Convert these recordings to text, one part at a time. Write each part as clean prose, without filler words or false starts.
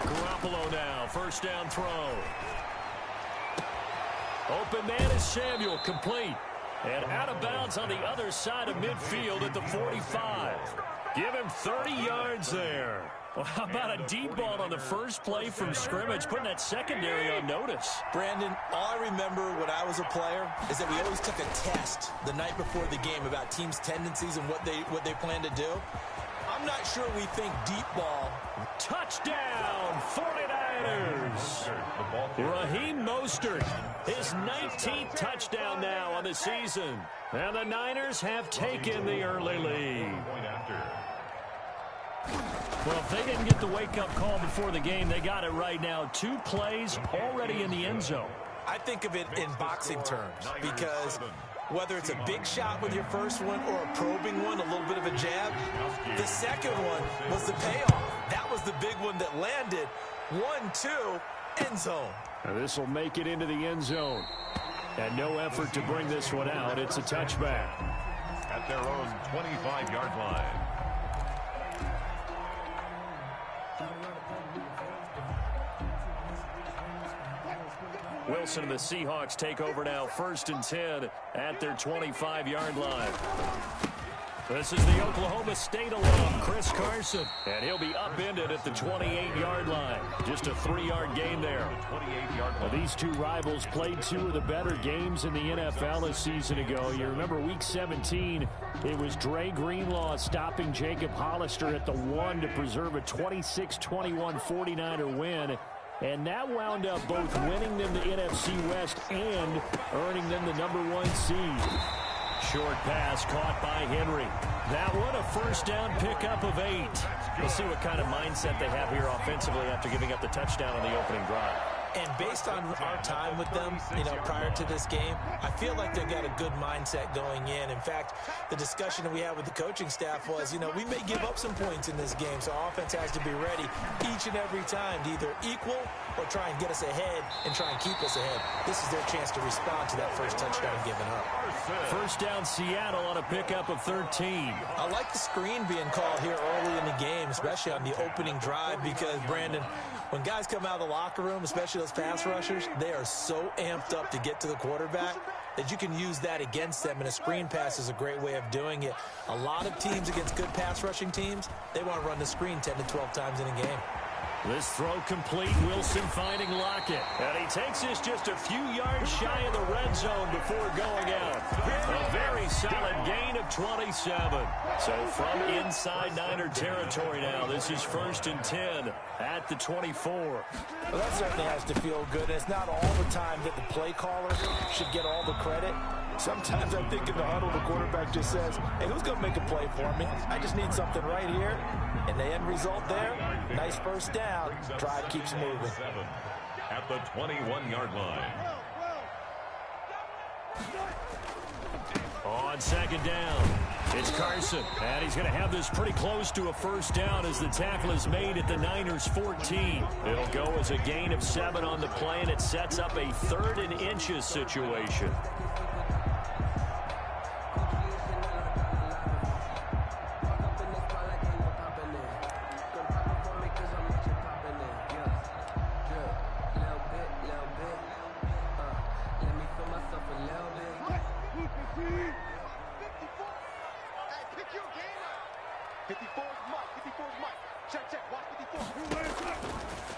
Garoppolo now, first down throw. Open man is Samuel, complete. And out of bounds on the other side of midfield at the 45. Give him 30 yards there. Well, how about a deep ball on the first play from scrimmage, putting that secondary on notice? Brandon, all I remember when I was a player is that we always took a test the night before the game about teams' tendencies and what they plan to do. I'm not sure we think deep ball. Touchdown, 49ers. Raheem Mostert, his 19th touchdown now on the season. And the Niners have taken the early lead. Well, if they didn't get the wake-up call before the game, they got it right now. 2 plays already in the end zone. I think of it in boxing terms because whether it's a big shot with your first one or a probing one, a little bit of a jab, the second one was the payoff. That was the big one that landed. 1-2, end zone. Now this will make it into the end zone. And no effort to bring this one out. It's a touchback. At their own 25-yard line. Wilson and the Seahawks take over now, 1st and 10 at their 25-yard line. This is the Oklahoma State alum, Chris Carson, and he'll be upended at the 28-yard line. Just a 3-yard gain there. Well, these two rivals played 2 of the better games in the NFL a season ago. You remember Week 17, it was Dre Greenlaw stopping Jacob Hollister at the 1 to preserve a 26-21 49er win. And that wound up both winning them the NFC West and earning them the #1 seed. Short pass caught by Henry. That one a first down pickup of 8. We'll see what kind of mindset they have here offensively after giving up the touchdown on the opening drive. And based on our time with them, prior to this game, I feel like they've got a good mindset going in. In fact, the discussion that we had with the coaching staff was, we may give up some points in this game, so our offense has to be ready each and every time to either equal or try and get us ahead and try and keep us ahead. This is their chance to respond to that first touchdown given up. First down Seattle on a pickup of 13. I like the screen being called here early in the game, especially on the opening drive, because, Brandon, when guys come out of the locker room, especially those pass rushers, they are so amped up to get to the quarterback that you can use that against them, and a screen pass is a great way of doing it. A lot of teams against good pass rushing teams, they want to run the screen 10 to 12 times in a game. This throw complete. Wilson finding Lockett. And he takes this just a few yards shy of the red zone before going out. A very solid gain of 27. So from inside Niner territory now, this is 1st and 10 at the 24. Well, that certainly has to feel good. It's not all the time that the play caller should get all the credit. Sometimes I think in the huddle, the quarterback just says, hey, who's going to make a play for me? I just need something right here. And the end result there, nice first down. Drive keeps moving. At the 21-yard line. On 2nd down, it's Carson. And he's going to have this pretty close to a first down as the tackle is made at the Niners' 14. It'll go as a gain of 7 on the play, and it sets up a 3rd and inches situation.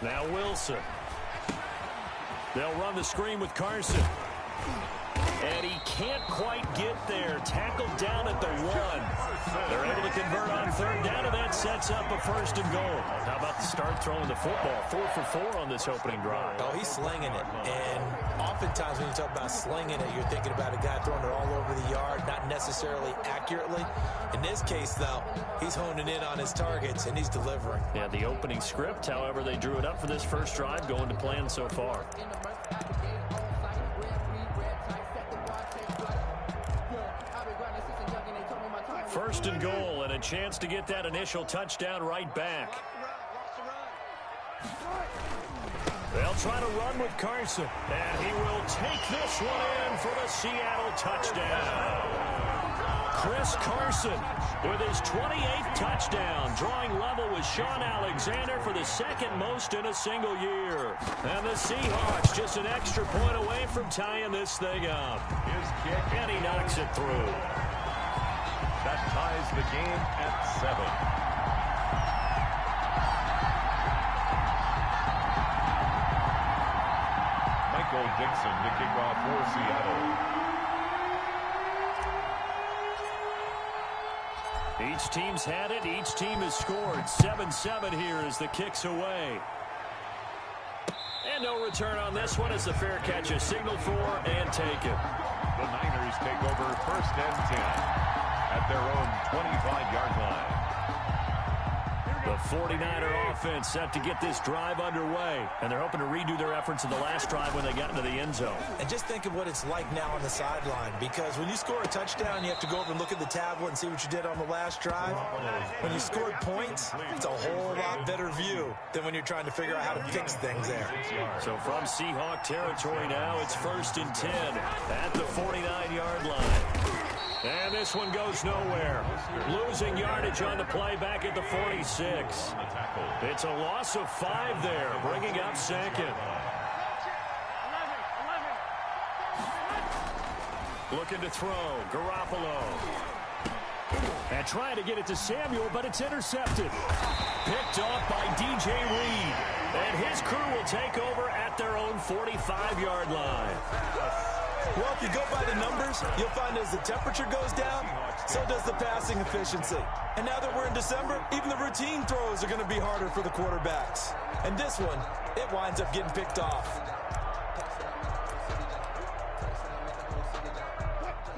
Now Wilson. They'll run the screen with Carson. And he can't quite get there. Tackled down at the 1. They're able to convert on 3rd down, and that sets up a 1st and goal. How about the start throwing the football? 4 for 4 on this opening drive. Oh, he's slinging it. And oftentimes when you talk about slinging it, you're thinking about a guy throwing it all over the yard, not necessarily accurately. In this case, though, he's honing in on his targets, and he's delivering. Yeah, the opening script, however, they drew it up for this first drive, going to plan so far. First and goal, and a chance to get that initial touchdown right back. They'll try to run with Carson, and he will take this one in for the Seattle touchdown. Chris Carson with his 28th touchdown, drawing level with Sean Alexander for the second most in a single year. And the Seahawks just an extra point away from tying this thing up. His kick, And he knocks it through. that ties the game at 7. Dixon to kick off for Seattle. Each team's had it. Each team has scored. 7-7 here as the kick's away. And no return on this one as the fair catch is signaled for and taken. The Niners take over 1st and 10 at their own 25-yard line. The 49er offense set to get this drive underway. And they're hoping to redo their efforts in the last drive when they got into the end zone. And just think of what it's like now on the sideline, because when you score a touchdown, you have to go over and look at the tablet and see what you did on the last drive. When you scored points, it's a whole lot better view than when you're trying to figure out how to fix things there. So from Seahawk territory now, it's 1st and 10 at the 49-yard line. And this one goes nowhere. Losing yardage on the play back at the 46. It's a loss of 5 there, bringing up 2nd. Looking to throw, Garoppolo. And trying to get it to Samuel, but it's intercepted. Picked off by DJ Reed. And his crew will take over at their own 45-yard line. Well, if you go by the numbers, you'll find as the temperature goes down, so does the passing efficiency. And now that we're in December, even the routine throws are going to be harder for the quarterbacks. And this one, it winds up getting picked off.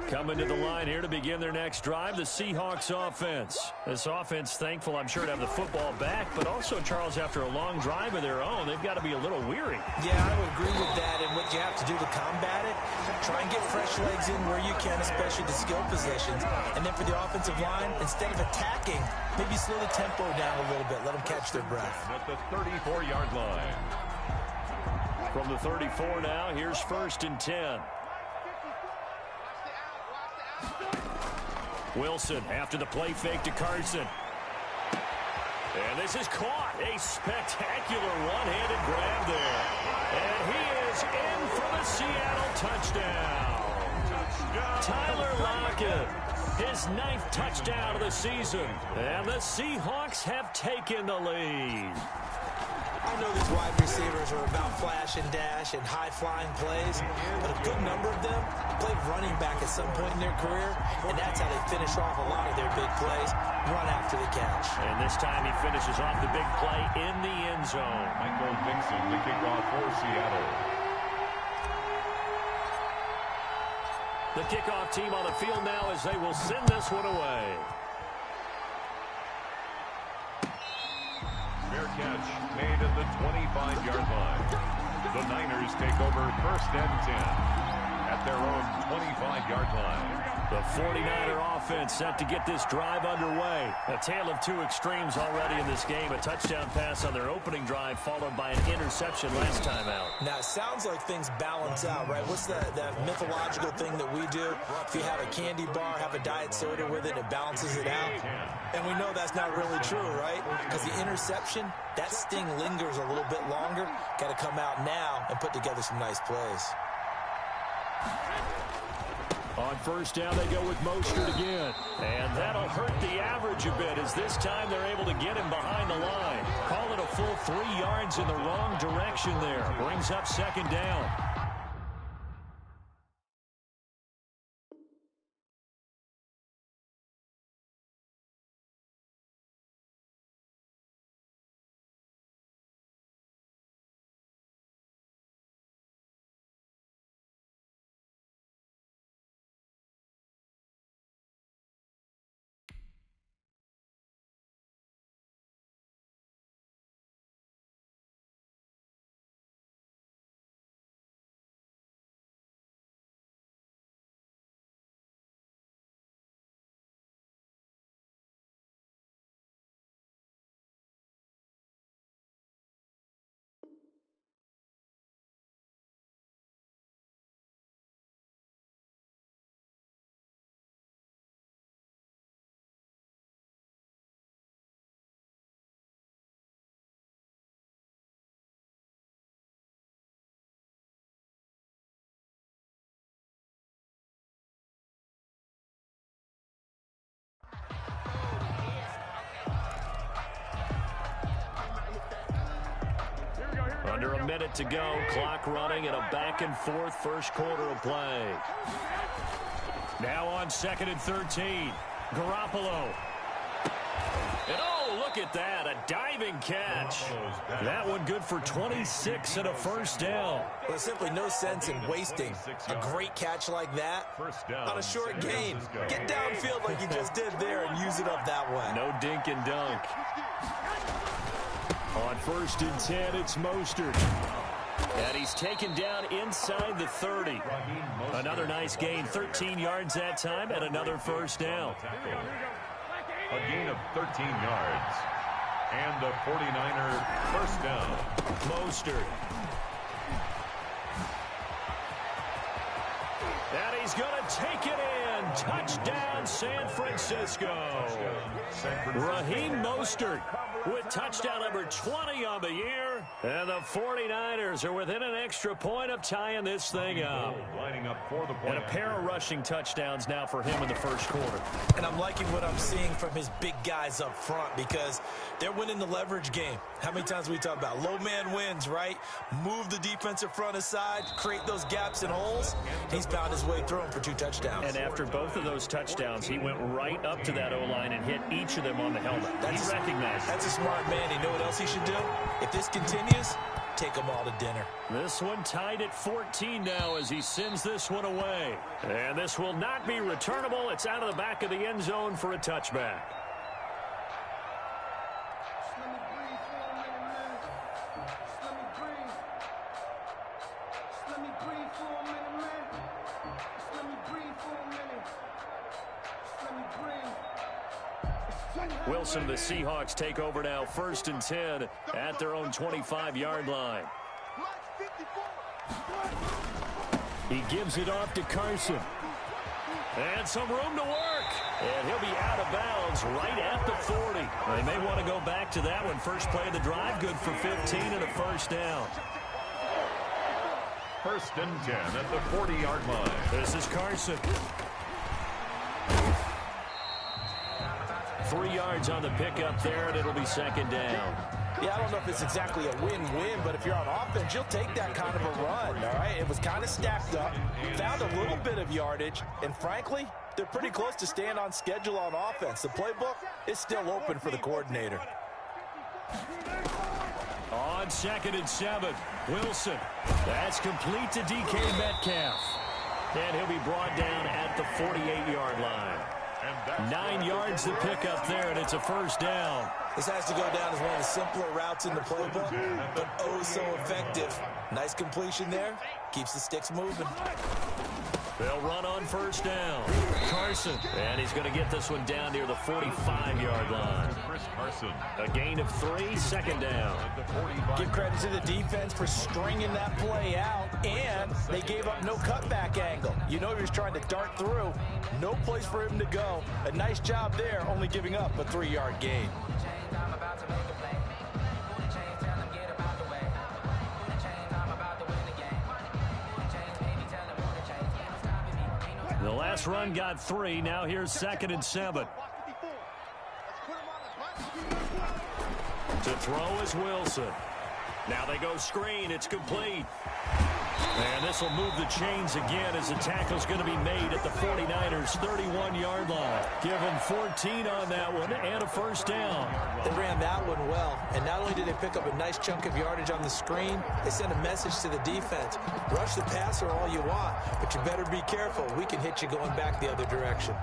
Coming to the line here to begin their next drive, the Seahawks offense. This offense thankful, I'm sure, to have the football back, but also, Charles, after a long drive of their own, they've got to be a little weary. Yeah, I would agree with that. And what you have to do to combat it, try and get fresh legs in where you can, especially the skill positions. And then for the offensive line, instead of attacking, maybe slow the tempo down a little bit. Let them catch their breath. At the 34-yard line. From the 34 now, here's 1st and 10. Wilson after the play fake to Carson. And this is caught. A spectacular one-handed grab there. And he is in for the Seattle touchdown. Tyler Lockett, his 9th touchdown of the season. And the Seahawks have taken the lead. I know these wide receivers are about flash and dash and high-flying plays, but a good number of them played running back at some point in their career, and that's how they finish off a lot of their big plays, run after the catch. And this time he finishes off the big play in the end zone. Michael Dixon to kick off for Seattle. The kickoff team on the field now as they will send this one away. Fair catch made at the 25-yard line. The Niners take over 1st and 10 at their own 25-yard line. The 49er offense set to get this drive underway. A tale of two extremes already in this game. A touchdown pass on their opening drive followed by an interception last time out. Now, it sounds like things balance out, right? What's that mythological thing that we do? If you have a candy bar, have a diet soda with it, it balances it out. And we know that's not really true, right? Because the interception, that sting lingers a little bit longer. Got to come out now and put together some nice plays. On 1st down, they go with Mostert again. And that'll hurt the average a bit as this time they're able to get him behind the line. Call it a full 3 yards in the wrong direction there. Brings up 2nd down. Under a minute to go, clock running, and a back-and-forth first quarter of play. Now on 2nd and 13, Garoppolo. And oh, look at that, a diving catch. That one good for 26 and a first down. Well, there's simply no sense in wasting a great catch like that on a short gain. Get downfield like you just did there and use it up that way. No dink and dunk. On 1st and 10, it's Mostert. And he's taken down inside the 30. Another nice gain, 13 yards that time, and another first down. A gain of 13 yards. And the 49er first down. Mostert. And he's going to take it in. Touchdown, San Francisco. Raheem Mostert with touchdown number 20 on the year. And the 49ers are within an extra point of tying this thing up. Lining up for the point. And a pair of rushing touchdowns now for him in the first quarter. And I'm liking what I'm seeing from his big guys up front because they're winning the leverage game. How many times we talk about low man wins, right? Move the defensive front aside, create those gaps and holes. He's found his way through them for 2 touchdowns. And after both of those touchdowns, he went right up to that O-line and hit each of them on the helmet. He recognized it. That's a smart man. You know what else he should do? If this continues, take them all to dinner. This one tied at 14 now as he sends this one away. And this will not be returnable. It's out of the back of the end zone for a touchback. Wilson, the Seahawks take over now, 1st and 10 at their own 25-yard line. He gives it off to Carson. And some room to work. And he'll be out of bounds right at the 40. They may want to go back to that one. First play of the drive, good for 15 and a first down. 1st and 10 at the 40-yard line. This is Carson. 3 yards on the pickup there, and it'll be 2nd down. Yeah, I don't know if it's exactly a win-win, but if you're on offense, you'll take that kind of a run, all right? It was kind of stacked up, found a little bit of yardage, and frankly, they're pretty close to staying on schedule on offense. The playbook is still open for the coordinator. On 2nd and 7, Wilson. That's complete to DK Metcalf. And he'll be brought down at the 48-yard line. 9 yards to pick up there, and it's a first down. This has to go down as one of the simpler routes in the playbook, but oh so effective. Nice completion there. Keeps the sticks moving. They'll run on first down. Carson. And he's going to get this one down near the 45-yard line. Carson. A gain of 3, 2nd down. Give credit to the defense for stringing that play out, and they gave up no cutback angle. You know he was trying to dart through. No place for him to go. A nice job there, only giving up a 3-yard gain. The last run got 3. Now here's 2nd and 7. To throw is Wilson. Now they go screen. It's complete. And this will move the chains again as the tackle's going to be made at the 49ers' 31-yard line. Give them 14 on that one and a first down. They ran that one well, and not only did they pick up a nice chunk of yardage on the screen, they sent a message to the defense. Rush the passer all you want, but you better be careful. We can hit you going back the other direction.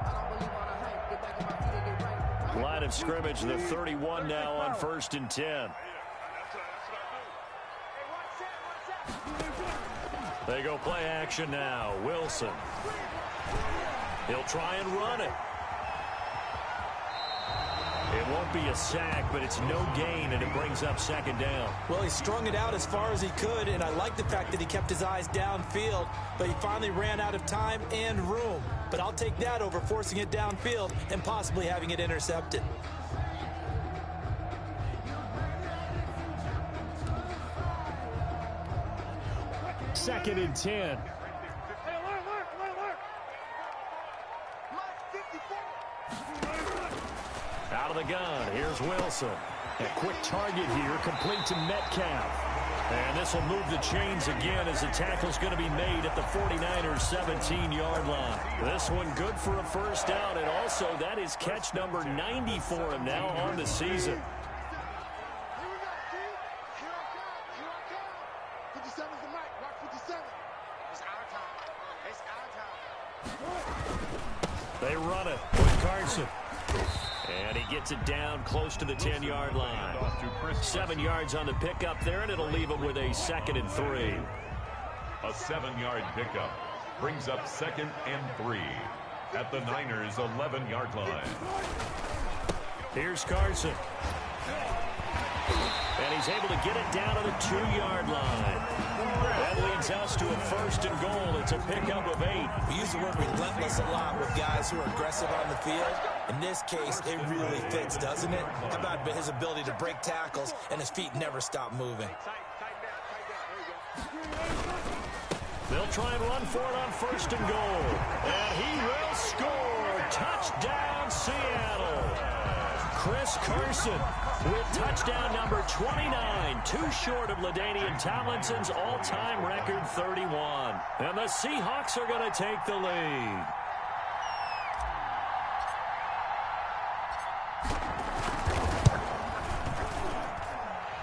Line of scrimmage, the 31 now on 1st and 10. They go play action now. Wilson. He'll try and run it. It won't be a sack, but it's no gain, and it brings up 2nd down. Well, he strung it out as far as he could, and I like the fact that he kept his eyes downfield, but he finally ran out of time and room. But I'll take that over forcing it downfield and possibly having it intercepted. Second and 10. Out of the gun, here's Wilson. A quick target here, complete to Metcalf. And this will move the chains again as the tackle's going to be made at the 49ers 17-yard line. This one good for a first down, and also that is catch number 90 for him now on the season. They run it with Carson. And he gets it down close to the 10-yard line. 7 yards on the pickup there, and it'll leave him with a 2nd and 3. A 7-yard pickup brings up 2nd and 3 at the Niners' 11-yard line. Here's Carson. And he's able to get it down to the 2-yard line. That leads us to a 1st and goal. It's a pickup of 8. We use the word relentless a lot with guys who are aggressive on the field. In this case, it really fits, doesn't it? How about his ability to break tackles and his feet never stop moving? They'll try and run for it on 1st and goal. And he will score. Touchdown, Seattle. Chris Carson with touchdown number 29, too short of LaDainian Tomlinson's all-time record 31. And the Seahawks are going to take the lead.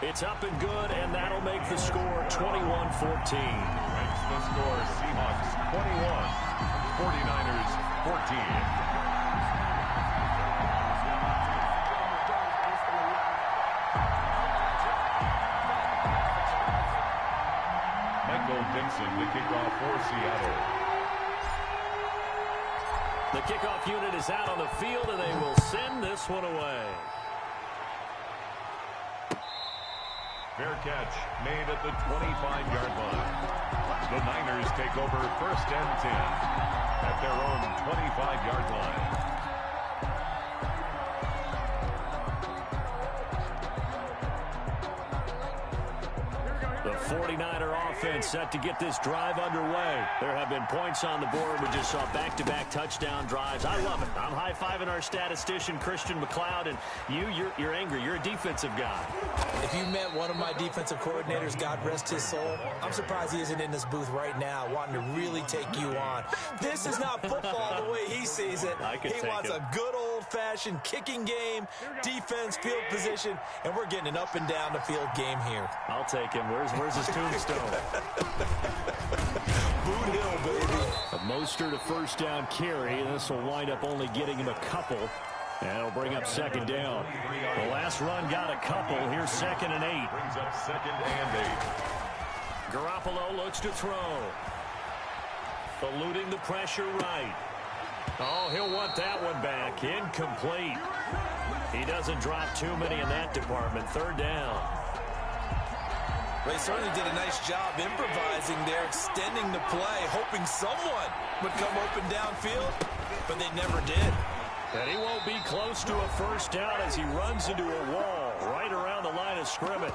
It's up and good, and that'll make the score 21-14. Ranks the score Seahawks 21, 49ers 14. Dixon, the kickoff for Seattle. The kickoff unit is out on the field, and they will send this one away. Fair catch made at the 25-yard line. The Niners take over 1st and 10 at their own 25-yard line. The 49er offense set to get this drive underway. There have been points on the board. We just saw back-to-back touchdown drives. I love it. I'm high-fiving our statistician, Christian McLeod, and you're angry. You're a defensive guy. If you met one of my defensive coordinators, God rest his soul, I'm surprised he isn't in this booth right now wanting to really take you on. This is not football the way he sees it. He wants a good old-fashioned kicking game, defense, field position, and we're getting an up-and-down-the-field game here. I'll take him. Where's his tombstone? Boot Hill, baby. A Mostert, a first down carry, and this will wind up only getting him a couple. And it'll bring up 2nd down. The last run got a couple. Here's 2nd and 8. Brings up 2nd and 8. Garoppolo looks to throw. Eluding the pressure right. Oh, he'll want that one back. Incomplete. He doesn't drop too many in that department. 3rd down. They certainly did a nice job improvising there, extending the play, hoping someone would come open downfield, but they never did. And he won't be close to a first down as he runs into a wall right around the line of scrimmage.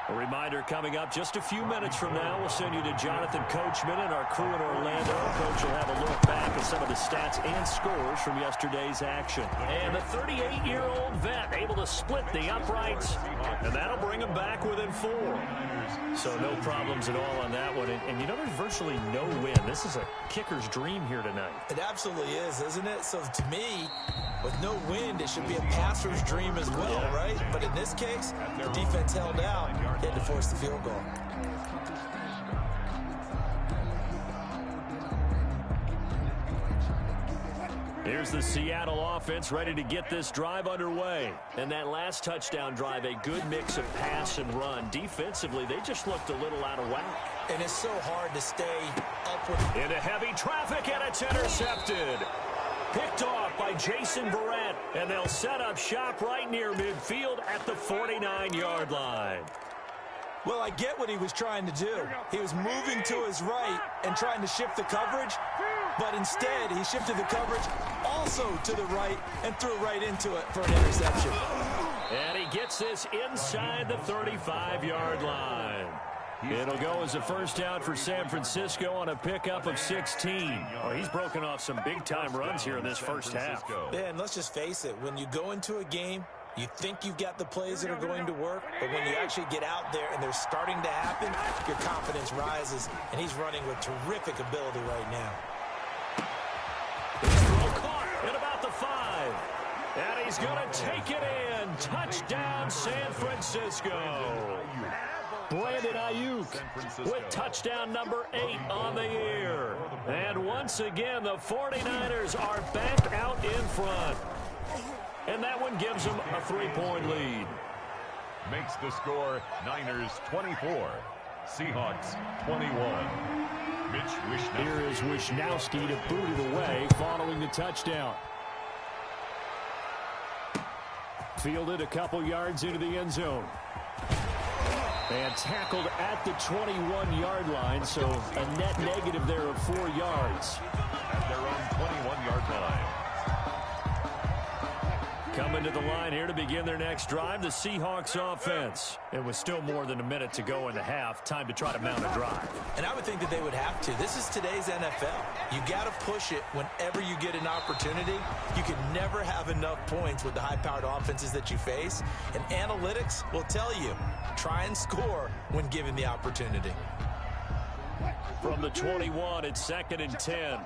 A reminder coming up just a few minutes from now. We'll send you to Jonathan Coachman and our crew in Orlando. Coach will have a look back at some of the stats and scores from yesterday's action. And the 38-year-old vet able to split the uprights, and that'll bring him back within 4. So no problems at all on that one. And you know, there's virtually no win. This is a kicker's dream here tonight. It absolutely is, isn't it? So to me, with no wind, it should be a passer's dream as well, right? But in this case, the defense held out, had to force the field goal. Here's the Seattle offense ready to get this drive underway. And that last touchdown drive, a good mix of pass and run. Defensively, they just looked a little out of whack. And it's so hard to stay up with. Into heavy traffic, and it's intercepted. Picked off by Jason Barrett, and they'll set up shop right near midfield at the 49-yard line. Well, I get what he was trying to do. He was moving to his right and trying to shift the coverage, but instead he shifted the coverage also to the right and threw right into it for an interception. And he gets this inside the 35-yard line. It'll go as a first down for San Francisco on a pickup of 16. Well, he's broken off some big-time runs here in this first half. Yeah, and let's just face it. When you go into a game, you think you've got the plays that are going to work, but when you actually get out there and they're starting to happen, your confidence rises, and he's running with terrific ability right now. This throw caught at about the 5. And he's going to take it in. Touchdown, San Francisco. Brandon Ayuk with touchdown number 8 on the year. And once again, the 49ers are back out in front. And that one gives them a 3-point lead. Makes the score Niners 24, Seahawks 21. Mitch Wishnowsky. Here is Wishnowsky to boot it away following the touchdown. Fielded a couple yards into the end zone. And tackled at the 21-yard line, so a net negative there of 4 yards. At their own 21-yard line. Coming to the line here to begin their next drive, the Seahawks offense. It was still more than a minute to go in the half. Time to try to mount a drive. And I would think that they would have to. This is today's NFL. You got to push it whenever you get an opportunity. You can never have enough points with the high-powered offenses that you face. And analytics will tell you, try and score when given the opportunity. From the 21, it's 2nd and 10.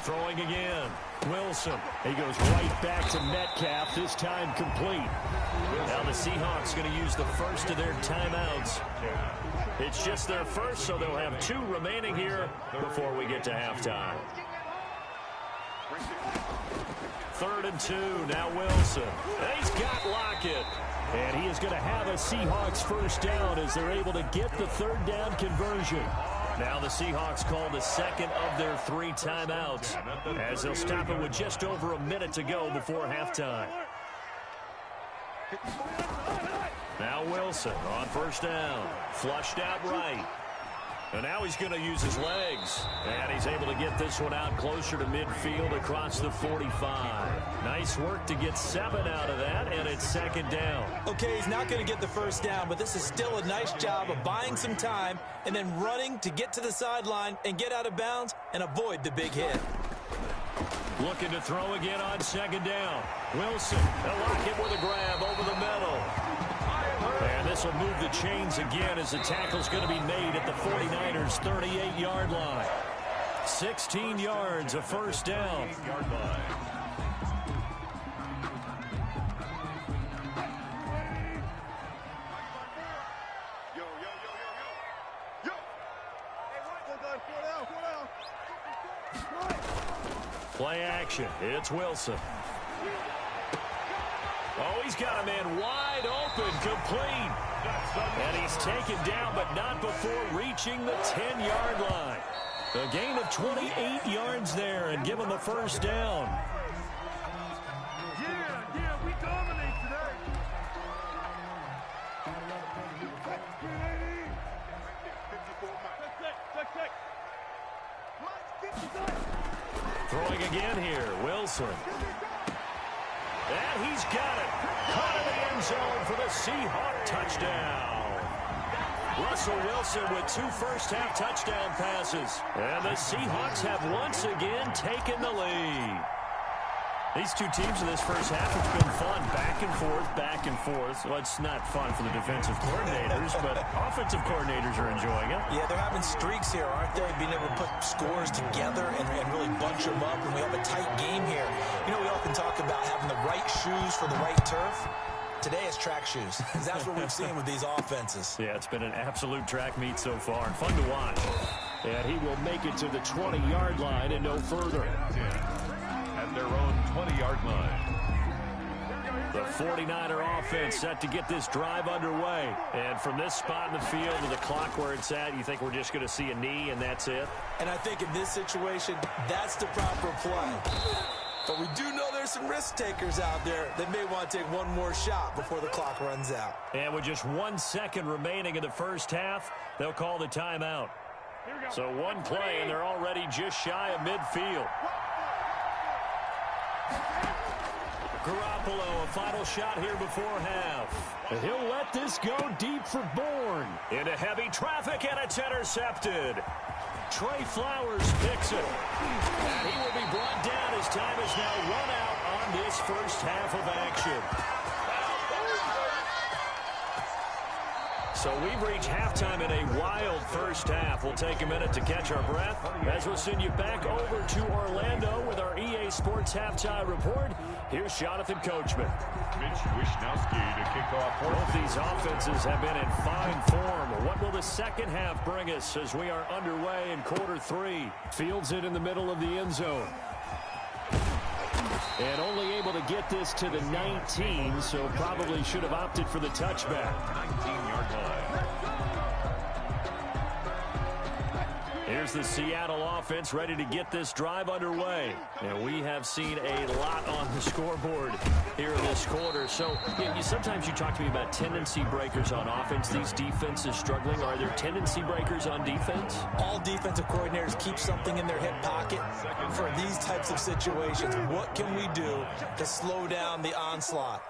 Throwing again. Wilson. He goes right back to Metcalf, this time complete. Now the Seahawks going to use the first of their timeouts. It's just their first, so they'll have 2 remaining here before we get to halftime. 3rd and 2. Now Wilson. He's got Lockett. And he is going to have a Seahawks first down as they're able to get the 3rd down conversion. Now the Seahawks call the second of their 3 timeouts as they'll stop it with just over a minute to go before halftime. Now Wilson on first down. Flushed out right. And now he's going to use his legs. And he's able to get this one out closer to midfield across the 45. Nice work to get 7 out of that, and it's 2nd down. Okay, he's not going to get the first down, but this is still a nice job of buying some time and then running to get to the sideline and get out of bounds and avoid the big hit. Looking to throw again on 2nd down. Wilson, they'll lock it with a grab over the middle. And this will move the chains again as the tackle's going to be made at the 49ers' 38-yard line. 16 yards, a first down. Play action. It's Wilson. Oh, he's got a man wide open, complete. And he's taken down, but not before reaching the 10-yard line. A gain of 28 yards there and give him the first down. Yeah, we dominate today. Throwing again here, Wilson. And he's got it. Caught in the end zone for the Seahawk touchdown. Russell Wilson with 2 first-half touchdown passes. And the Seahawks have once again taken the lead. These 2 teams in this first half, it's been fun. Back and forth, back and forth. Well, it's not fun for the defensive coordinators, but offensive coordinators are enjoying it. Yeah, they're having streaks here, aren't they? Being able to put scores together and really bunch them up, and we have a tight game here. You know, we often talk about having the right shoes for the right turf. Today it's track shoes. That's what we've seen with these offenses. Yeah, it's been an absolute track meet so far, and fun to watch. And he will make it to the 20-yard line and no further. At their own 20-yard line. The 49er offense set to get this drive underway. And from this spot in the field to the clock where it's at, you think we're just going to see a knee and that's it? And I think in this situation, that's the proper play. But we do know there's some risk takers out there that may want to take one more shot before the clock runs out. And with just 1 second remaining in the first half, they'll call the timeout. So 1 play, and they're already just shy of midfield. Garoppolo, a final shot here before half. He'll let this go deep for Bourne. Into heavy traffic, and it's intercepted. Trey Flowers picks it. And he will be brought down as time is now run out on this first half of action. So we've reached halftime in a wild first half. We'll take a minute to catch our breath as we'll send you back over to Orlando with our EA Sports Halftime Report. Here's Jonathan Coachman. Mitch Wisnowski to kick off. Both these offenses have been in fine form. What will the second half bring us as we are underway in quarter three? Fields it in the middle of the end zone. And only able to get this to the 19, so probably should have opted for the touchback. 19-yard line. Here's the Seattle offense ready to get this drive underway. And we have seen a lot on the scoreboard here in this quarter. So sometimes you talk to me about tendency breakers on offense. These defenses struggling. Are there tendency breakers on defense? All defensive coordinators keep something in their hip pocket for these types of situations. What can we do to slow down the onslaught?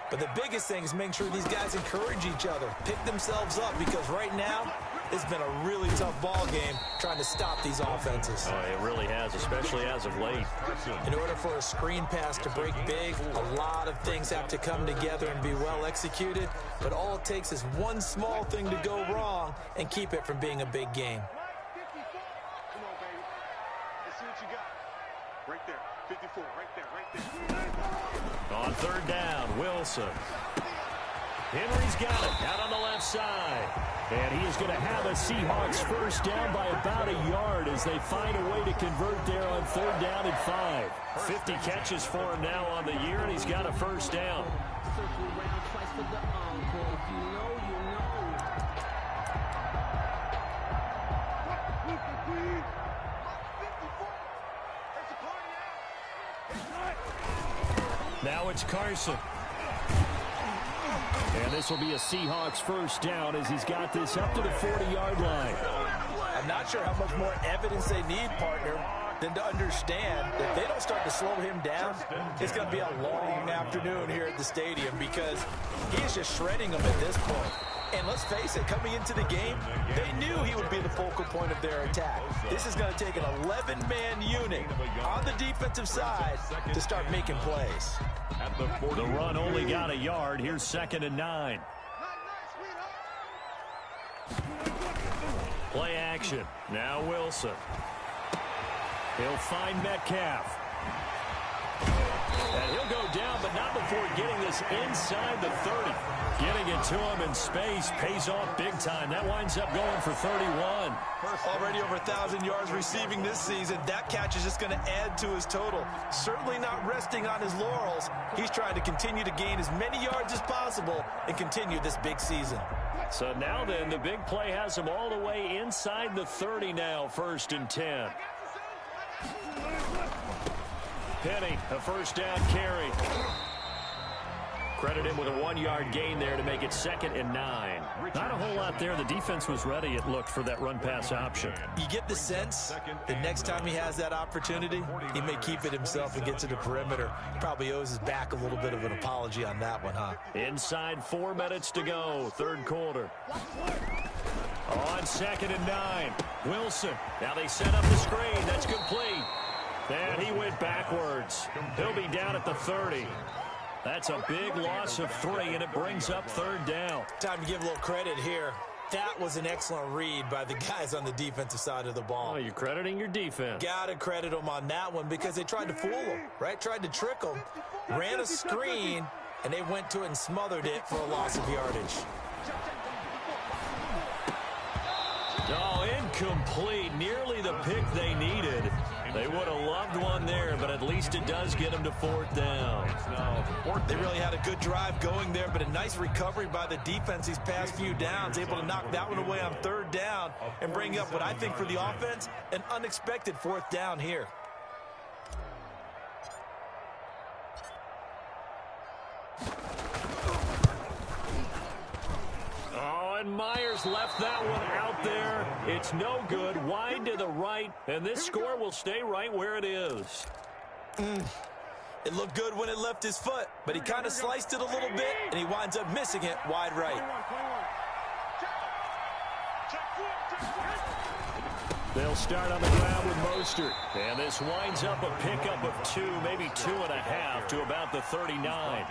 But the biggest thing is making sure these guys encourage each other, pick themselves up, because right now it's been a really tough ball game trying to stop these offenses. Oh, it really has, especially as of late. In order for a screen pass to break big, a lot of things have to come together and be well executed. But all it takes is one small thing to go wrong and keep it from being a big game. Come on, baby. Let's see what you got. Right there. 54. Right there. Right there. On third down, Wilson. Henry's got it out on the left side. And he is going to have a Seahawks first down by about a yard as they find a way to convert there on third down and 5. 50 catches for him now on the year, and he's got a first down. Now it's Carson. And this will be a Seahawks first down as he's got this up to the 40-yard line. I'm not sure how much more evidence they need, partner, than to understand that if they don't start to slow him down, it's going to be a long afternoon here at the stadium because he is just shredding them at this point. And let's face it, coming into the game, they knew he would be the focal point of their attack. This is going to take an 11-man unit on the defensive side to start making plays. The run only got a yard. Here's 2nd and 9. Play action. Now Wilson. He'll find Metcalf. And he'll go down, but not before getting this inside the 30. Getting it to him in space pays off big time. That winds up going for 31. Already over 1,000 yards receiving this season. That catch is just going to add to his total. Certainly not resting on his laurels. He's trying to continue to gain as many yards as possible and continue this big season. So now then, the big play has him all the way inside the 30 now, 1st and 10. Penny, a first down carry. Credit him with a 1-yard gain there to make it 2nd and 9. Not a whole lot there. The defense was ready, it looked, for that run-pass option. You get the sense that next time he has that opportunity, he may keep it himself and get to the perimeter. Probably owes his back a little bit of an apology on that one, huh? Inside 4 minutes to go, 3rd quarter. On 2nd and 9, Wilson. Now they set up the screen. That's complete. And he went backwards. He'll be down at the 30. That's a big loss of 3, and it brings up 3rd down. Time to give a little credit here. That was an excellent read by the guys on the defensive side of the ball. Oh, you're crediting your defense. Got to credit them on that one because they tried to fool him, right? Tried to trick him, ran a screen, and they went to it and smothered it for a loss of yardage. Oh, incomplete. Nearly the pick they needed. They would have loved one there, but at least it does get them to 4th down. They really had a good drive going there, but a nice recovery by the defense these past few downs, able to knock that one away on 3rd down and bring up what I think for the offense, an unexpected 4th down here. And Myers left that one out there. It's no good. Wide to the right, and this score will stay right where it is. It looked good when it left his foot, but he kind of sliced it a little bit, and he winds up missing it wide right. They'll start on the ground with Mostert. And this winds up a pickup of 2, maybe 2.5 to about the 39.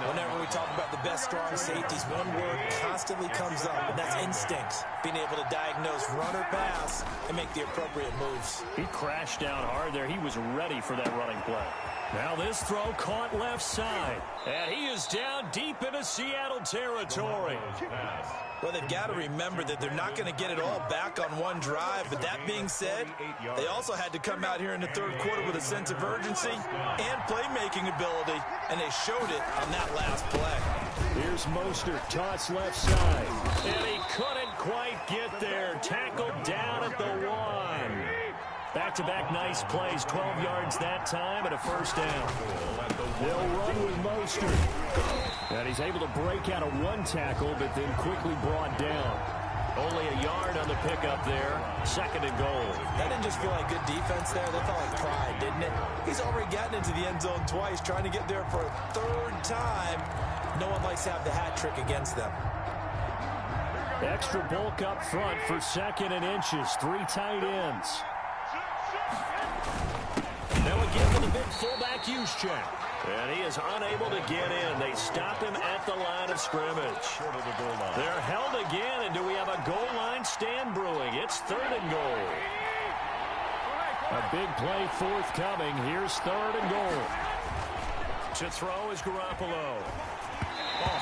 Whenever we talk about the best strong safeties, one word constantly comes up, and that's instincts. Being able to diagnose run or pass and make the appropriate moves. He crashed down hard there. He was ready for that running play. Now this throw caught left side. And he is down deep into Seattle territory. Well, they've got to remember that they're not going to get it all back on one drive. But that being said, they also had to come out here in the third quarter with a sense of urgency and playmaking ability, and they showed it on that last play. Here's Mostert, toss left side. And he couldn't quite get there. Tackled down at the 1. Back-to-back nice plays, 12 yards that time and a first down. They'll run with Mostert. And he's able to break out of one tackle, but then quickly brought down. Only a yard on the pickup there. 2nd and goal. That didn't just feel like good defense there. That felt like pride, didn't it? He's already gotten into the end zone twice, trying to get there for a 3rd time. No one likes to have the hat trick against them. Extra bulk up front for 2nd and inches. 3 tight ends. Now again for the big fullback use check. And he is unable to get in. They stop him at the line of scrimmage. They're held again, and do we have a goal line stand brewing? It's 3rd and goal. A big play forthcoming. Here's 3rd and goal. To throw is Garoppolo.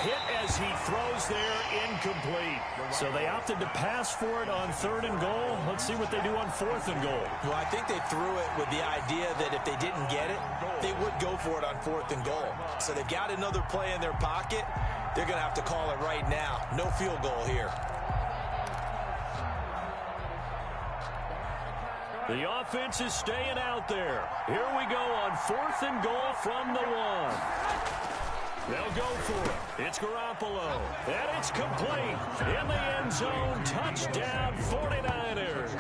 Hit as he throws there, incomplete. So they opted to pass for it on 3rd and goal. Let's see what they do on 4th and goal. Well, I think they threw it with the idea that if they didn't get it, they would go for it on 4th and goal. So they've got another play in their pocket. They're going to have to call it right now. No field goal here. The offense is staying out there. Here we go on 4th and goal from the 1. They'll go for it. It's Garoppolo. And it's complete. In the end zone. Touchdown 49ers.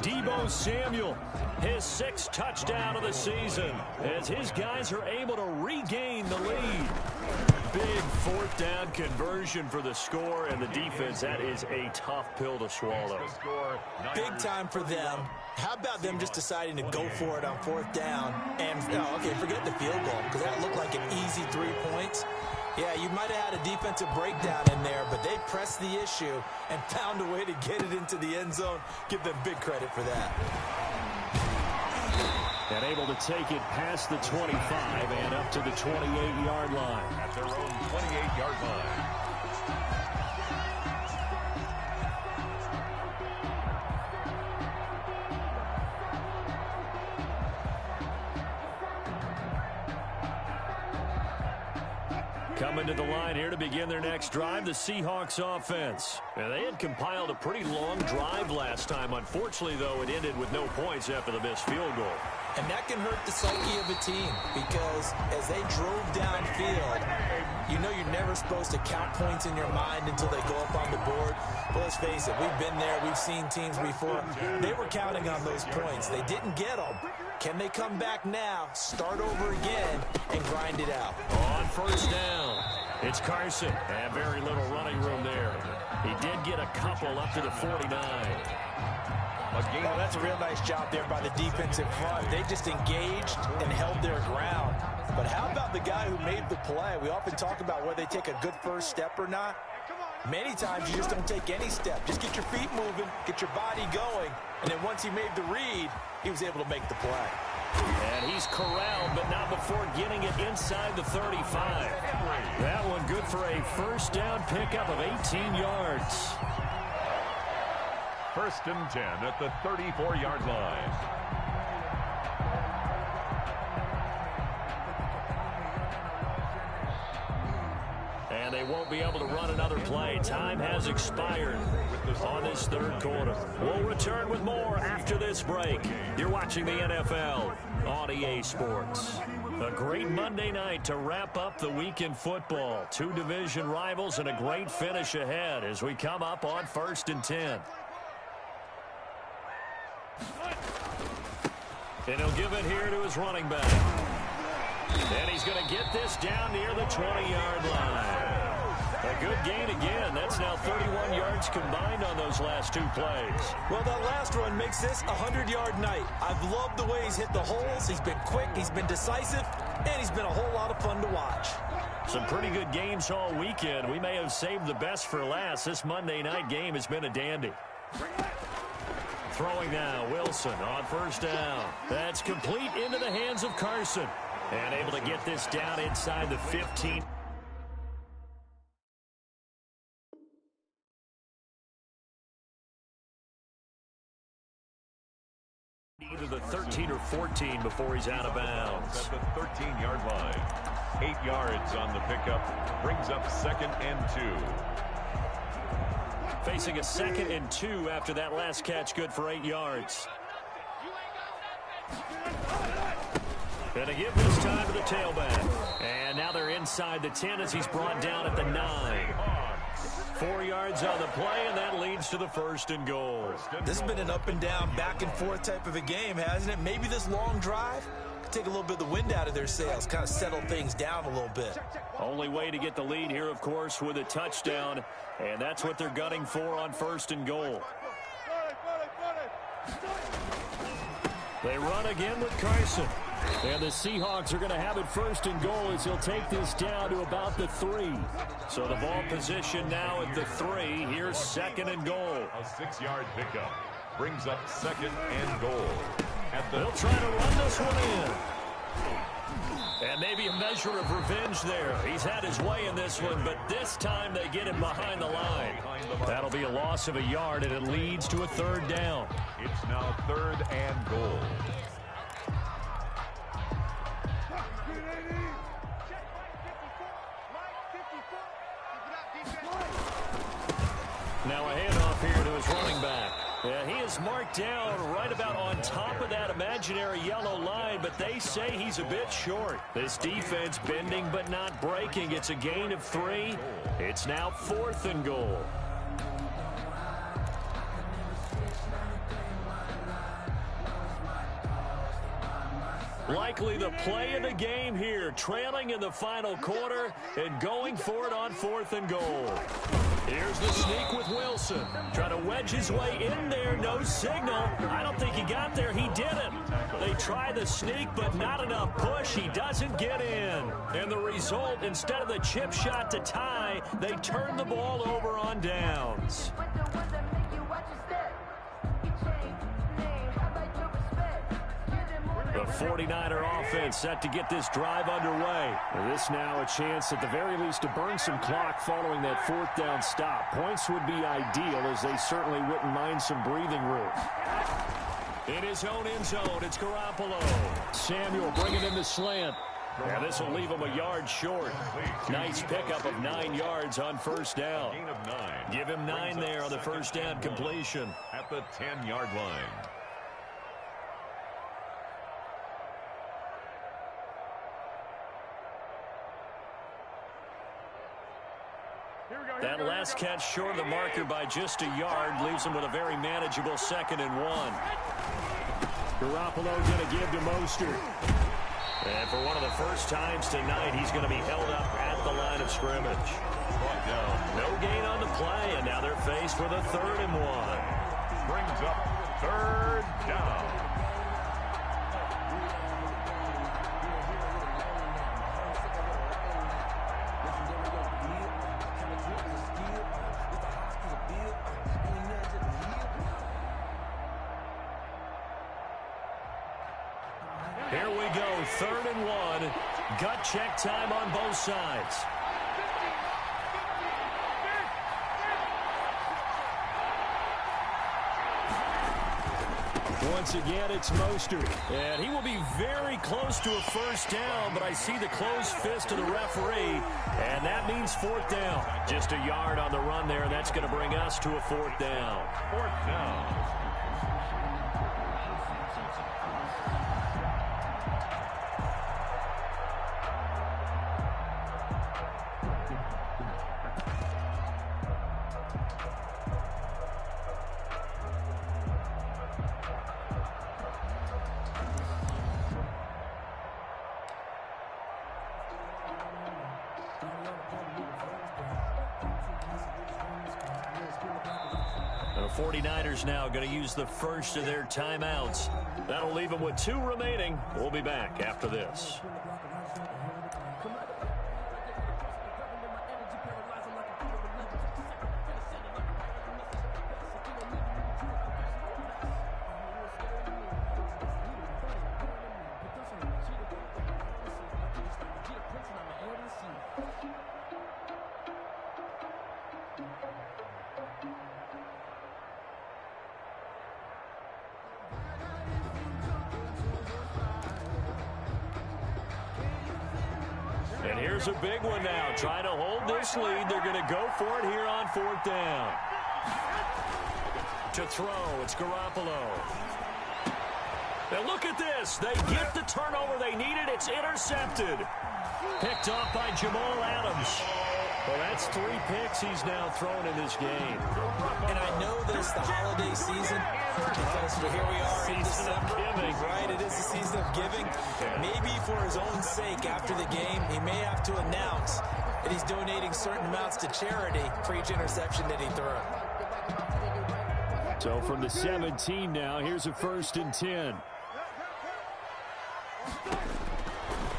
Deebo Samuel, his 6th touchdown of the season, as his guys are able to regain the lead. Big 4th down conversion for the score, and the defense, that is a tough pill to swallow. Big time for them. How about them just deciding to go for it on 4th down? And, okay, forget the field goal, because that looked like an easy 3 points. Yeah, you might have had a defensive breakdown in there, but they pressed the issue and found a way to get it into the end zone. Give them big credit for that. And able to take it past the 25 and up to the 28-yard line. At their own 28-yard line. Coming to the line here to begin their next drive, the Seahawks offense. And they had compiled a pretty long drive last time. Unfortunately, though, it ended with no points after the missed field goal. And that can hurt the psyche of a team, because as they drove downfield, you know you're never supposed to count points in your mind until they go up on the board. But let's face it, we've been there, we've seen teams before. They were counting on those points. They didn't get them. Can they come back now, start over again, and grind it out? On 1st down, it's Carson. And very little running room there. He did get a couple up to the 49. Well, that's a real nice job there by the defensive front. They just engaged and held their ground. But how about the guy who made the play? We often talk about whether they take a good first step or not. Many times you just don't take any step. Just get your feet moving, get your body going, and then once he made the read, he was able to make the play. And he's corralled, but not before getting it inside the 35. That one good for a 1st down pickup of 18 yards. 1st and 10 at the 34-yard line. And they won't be able to run another play. Time has expired on this 3rd quarter. We'll return with more after this break. You're watching the NFL on EA Sports. A great Monday night to wrap up the week in football. 2 division rivals and a great finish ahead as we come up on 1st and 10. And he'll give it here to his running back. And he's going to get this down near the 20-yard line. A good gain again. That's now 31 yards combined on those last two plays. Well, that last run makes this a 100-yard night. I've loved the way he's hit the holes. He's been quick, he's been decisive, and he's been a whole lot of fun to watch. Some pretty good games all weekend. We may have saved the best for last. This Monday night game has been a dandy. Throwing now, Wilson on first down. That's complete into the hands of Carson. And able to get this down inside the 15. Either the 13 or 14 before he's out of bounds. At the 13-yard line. 8 yards on the pickup. Brings up 2nd and 2. Facing a 2nd and 2 after that last catch, good for 8 yards. Gonna give this time to the tailback. And now they're inside the 10 as he's brought down at the 9. 4 yards on the play, and that leads to the 1st and goal. This has been an up and down, back and forth type of a game, hasn't it? Maybe this long drive could take a little bit of the wind out of their sails, kind of settle things down a little bit. Only way to get the lead here, of course, with a touchdown, and that's what they're gunning for on 1st and goal. They run again with Carson. And the Seahawks are going to have it 1st and goal as he'll take this down to about the 3. So the ball position now at the 3. Here's 2nd and goal. A 6-yard pickup. Brings up 2nd and goal. They'll try to run this one in. And maybe a measure of revenge there. He's had his way in this one, but this time they get him behind the line. That'll be a loss of a yard, and it leads to a 3rd down. It's now 3rd and goal. Now a handoff here to his running back. Yeah, he is marked down right about on top of that imaginary yellow line, but they say he's a bit short. This defense bending but not breaking. It's a gain of 3. It's now 4th and goal. Likely the play of the game here, trailing in the final quarter and going for it on 4th and goal. Here's the sneak with Wilson. Trying to wedge his way in there. No signal. I don't think he got there. He didn't. They try the sneak, but not enough push. He doesn't get in. And the result, instead of the chip shot to tie, they turn the ball over on downs. The 49er offense set to get this drive underway. This now a chance at the very least to burn some clock following that 4th down stop. Points would be ideal, as they certainly wouldn't mind some breathing room. In his own end zone, it's Garoppolo. Samuel bringing in the slant. And this will leave him a yard short. Nice pickup of 9 yards on 1st down. Gain of 9. Give him 9 there on the 1st down completion. At the 10-yard line. That last catch short of the marker by just a yard leaves him with a very manageable 2nd and 1. Garoppolo going to give to Mostert. And for one of the first times tonight, he's going to be held up at the line of scrimmage. No gain on the play, and now they're faced with a 3rd and 1. Brings up 3rd down. Here we go, 3rd and 1. Gut check time on both sides. Once again, it's Mostert. And he will be very close to a 1st down, but I see the closed fist of the referee, and that means 4th down. Just a yard on the run there, and that's going to bring us to a 4th down. 4th down. 49ers now going to use the first of their timeouts. That'll leave them with 2 remaining. We'll be back after this. And here's a big one now. Trying to hold this lead. They're going to go for it here on 4th down. To throw, it's Garoppolo. Now look at this. They get the turnover they needed. It's intercepted. Picked off by Jamal Adams. Well, that's 3 picks he's now thrown in this game. And I know this, the holiday season, because here we are in December. Right, it is the season of giving. Maybe for his own sake after the game, he may have to announce that he's donating certain amounts to charity for each interception that he threw. So from the 17 now, here's a 1st and 10.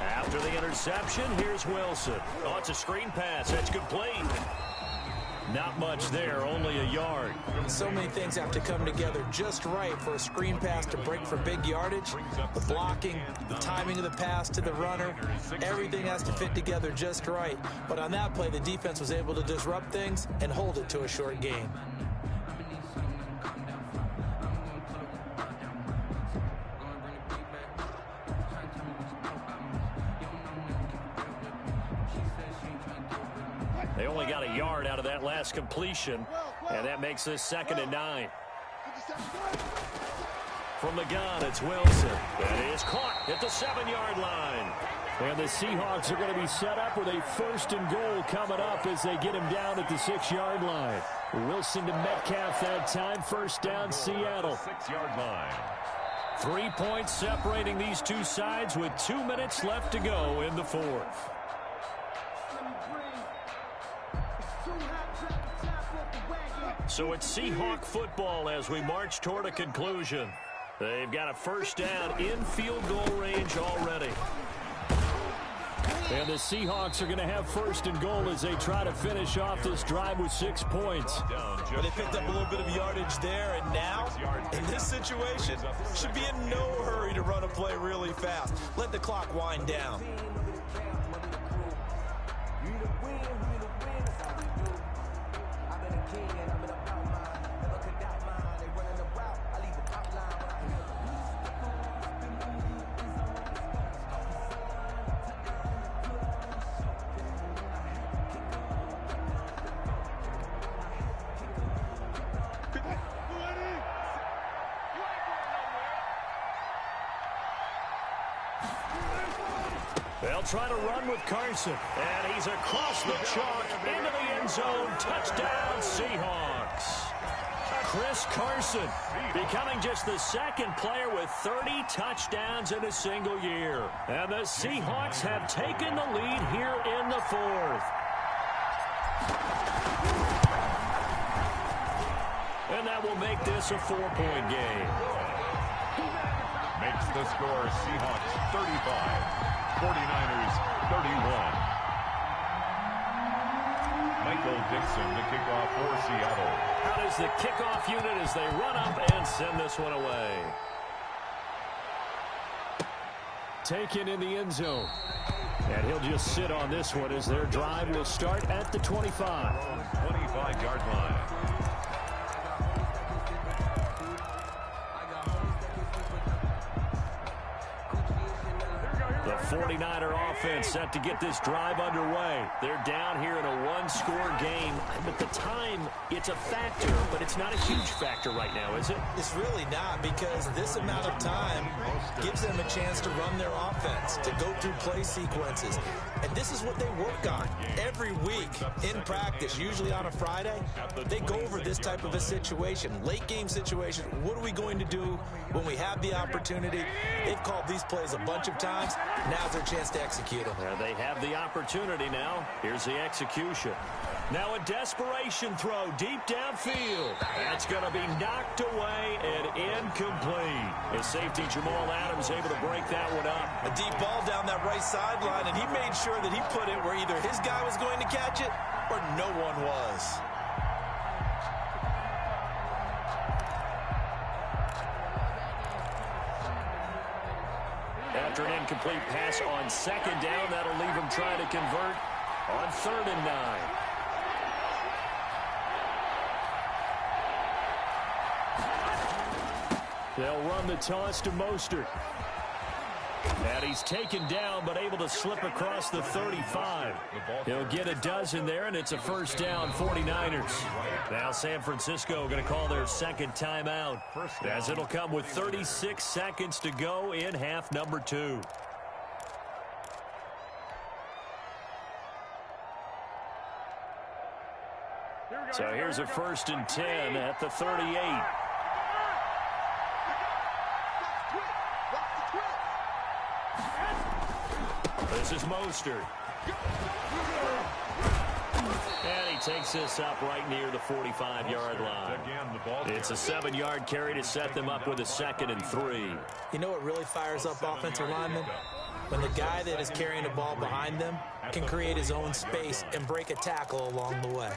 After the interception, here's Wilson. Oh, it's a screen pass. That's complete. Not much there, only a yard. So many things have to come together just right for a screen pass to break for big yardage. The blocking, the timing of the pass to the runner, everything has to fit together just right. But on that play, the defense was able to disrupt things and hold it to a short game. They only got a yard out of that last completion, and that makes this 2nd and 9. From the gun, it's Wilson. That is caught at the 7-yard line. And the Seahawks are going to be set up with a 1st and goal coming up as they get him down at the 6-yard line. Wilson to Metcalf that time. 1st down, Seattle. 6-yard line. 3 points separating these two sides with 2 minutes left to go in the 4th. So it's Seahawk football as we march toward a conclusion. They've got a 1st down in field goal range already. And the Seahawks are going to have 1st and goal as they try to finish off this drive with 6 points. But they picked up a little bit of yardage there, and now, in this situation, should be in no hurry to run a play really fast. Let the clock wind down. They'll try to run with Carson, and he's across the chalk into the end zone. Touchdown, Seahawks. Chris Carson becoming just the 2nd player with 30 touchdowns in a single year. And the Seahawks have taken the lead here in the 4th. And that will make this a 4-point game. Makes the score Seahawks 35. 49ers 31. Michael Dixon to kick off for Seattle. How does the kickoff unit as they run up and send this one away? Taken in the end zone. And he'll just sit on this one as their drive will start at the 25. 25-yard line. The 49er offense set to get this drive underway. They're down here in a 1-score game. But the time, it's a factor, but it's not a huge factor right now, is it? It's really not, because this amount of time gives them a chance to run their offense, to go through play sequences. And this is what they work on every week in practice, usually on a Friday. They go over this type of a situation, late game situation. What are we going to do when we have the opportunity? They've called these plays a bunch of times. Now's their chance to execute them. They have the opportunity now. Here's the execution. Now a desperation throw deep downfield. That's going to be knocked away and incomplete. His safety Jamal Adams able to break that one up. A deep ball down that right sideline, and he made sure that he put it where either his guy was going to catch it or no one was. After an incomplete pass on second down, that'll leave him trying to convert on 3rd and 9. They'll run the toss to Mostert. And he's taken down, but able to slip across the 35. He'll get a dozen there, and it's a first down, 49ers. Now San Francisco going to call their second timeout, as it'll come with 36 seconds to go in half number 2. So here's a 1st and 10 at the 38. This is Mostert. And he takes this up right near the 45-yard line. It's a 7-yard carry to set them up with a 2nd and 3. You know what really fires up offensive linemen? When the guy that is carrying the ball behind them can create his own space and break a tackle along the way.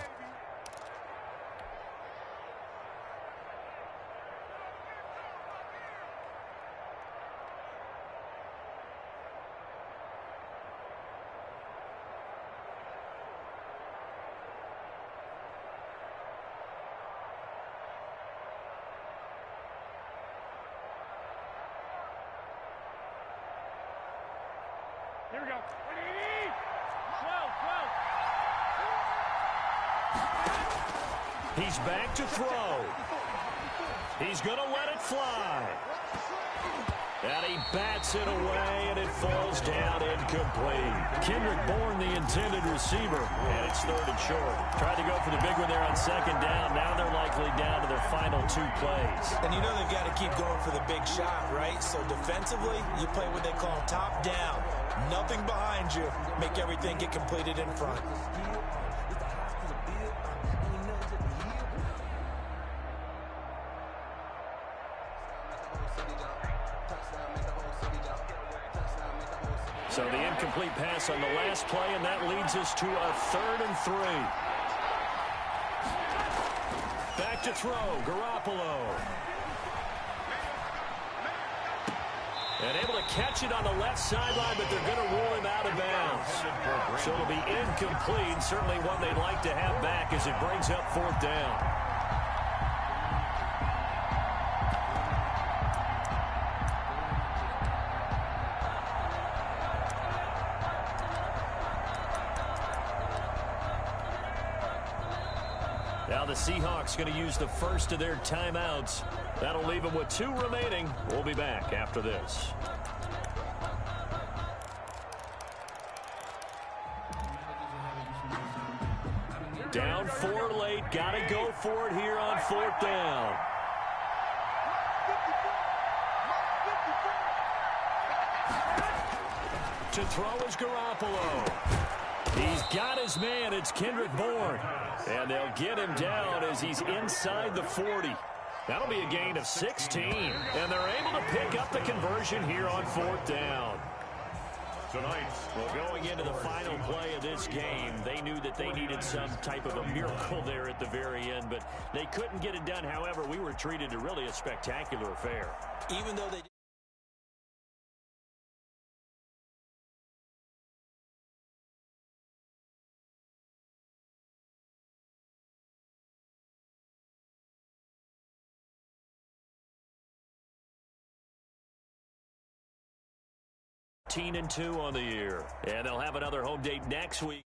Here we go. 12. He's back to throw. He's going to let it fly. And he bats it away, and it falls down incomplete. Kendrick Bourne, the intended receiver, and it's 3rd and short. Tried to go for the big one there on 2nd down. Now they're likely down to their final 2 plays. And you know they've got to keep going for the big shot, right? So defensively, you play what they call top down. Nothing behind you. Make everything get completed in front. So the incomplete pass on the last play, and that leads us to a 3rd and 3. Back to throw, Garoppolo. And able to catch it on the left sideline, but they're going to rule him out of bounds. So it'll be incomplete, certainly one they'd like to have back as it brings up 4th down. Now the Seahawks going to use the first of their timeouts. That'll leave them with 2 remaining. We'll be back after this. Down 4 late. Got to go for it here on 4th down. To throw is Garoppolo. He's got his man. It's Kendrick Bourne. And they'll get him down as he's inside the 40. That'll be a gain of 16. And they're able to pick up the conversion here on 4th down. Well, going into the final play of this game, they knew that they needed some type of a miracle there at the very end, but they couldn't get it done. However, we were treated to really a spectacular affair. Even though they and 2 on the year. And they'll have another home date next week.